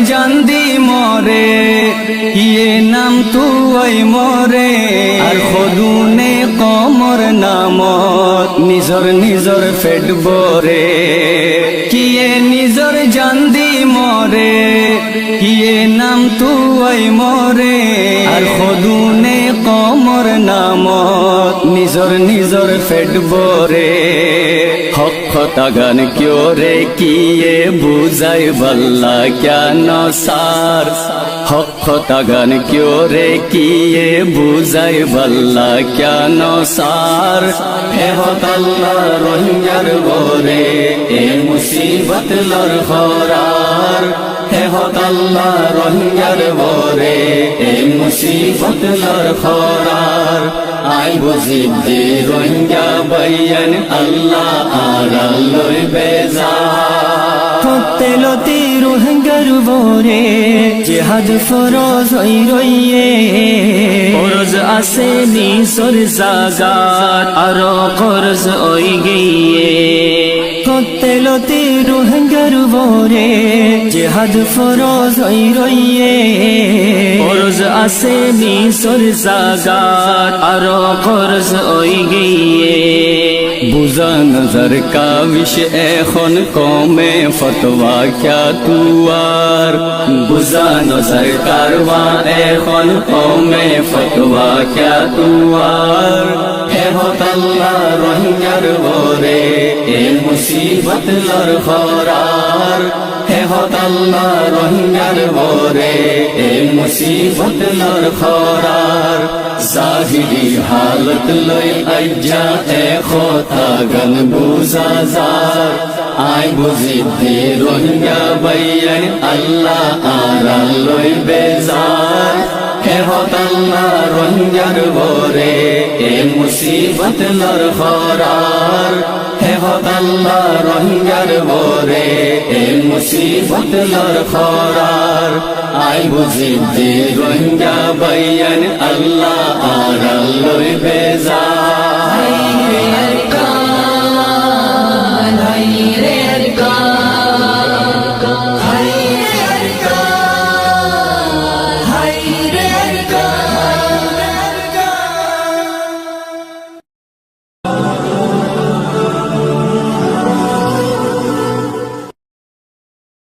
জান্দি মরে ইয়ে নাম তুই মরে আর খদুনে কমর নামত নিজর ফেট বরে কিয়ে নিজর জান্দি মরে ইয়ে নাম তুই মরে আর খদুনে কমর নামত নিজর ফেট বরে হক কথা গান কিয় রে কিয়ে বুঝাই বল্লা কেন সার হক কথা গান কিয় রে কিয়ে বুঝাই বল্লা কেন সার হে হক আল্লাহ রহিয়ার বরে এ মুসিবত লর খরার হে হক আল্লাহ রহিয়ার বরে এ মুসিবত লর খরার আই বুঝিব দে রহিয়া বয়ান আল্লাহ আর লই বেজার তেলতি রোহিঙ্গার বরে জিহাদ ফরজ হই রইয়ে ফরজ আছে নিজর জাগাত আর ফরজ হই গিয়ে তেলতি রোহিঙ্গার বরে জিহাদ ফরজ হই রইয়ে ফরজ আছে নিজর জাগাত আর ফরজ হই গিয়ে বুঝা নজর কাবিশ এখন কমে ফতোয়া ক্যা তুয়ার বুঝা নজর কারওয়া এখন কমে ফতোয়া ক্যা তুয়ার হে হক আল্লাহ রহিয়ার বরে এ মুসিবত লর খরার হে হক আল্লাহ রহিয়ার বরে এ মুসিবত লর খরার জাহিরি হালত লই আইজা এ খোতা গন বুঝা যার আই বুঝি দে রহিয়া বয়ান আল্লাহ আর লই বেজার হে হক আল্লাহ রহিয়ার বরে এ মুসিবত লর খরার হে হক আল্লাহ রহিয়ার বরে এ মুসিবত লর খরার আই বুঝি দে রহিয়া বয়ান আল্লাহ আর লই বেজার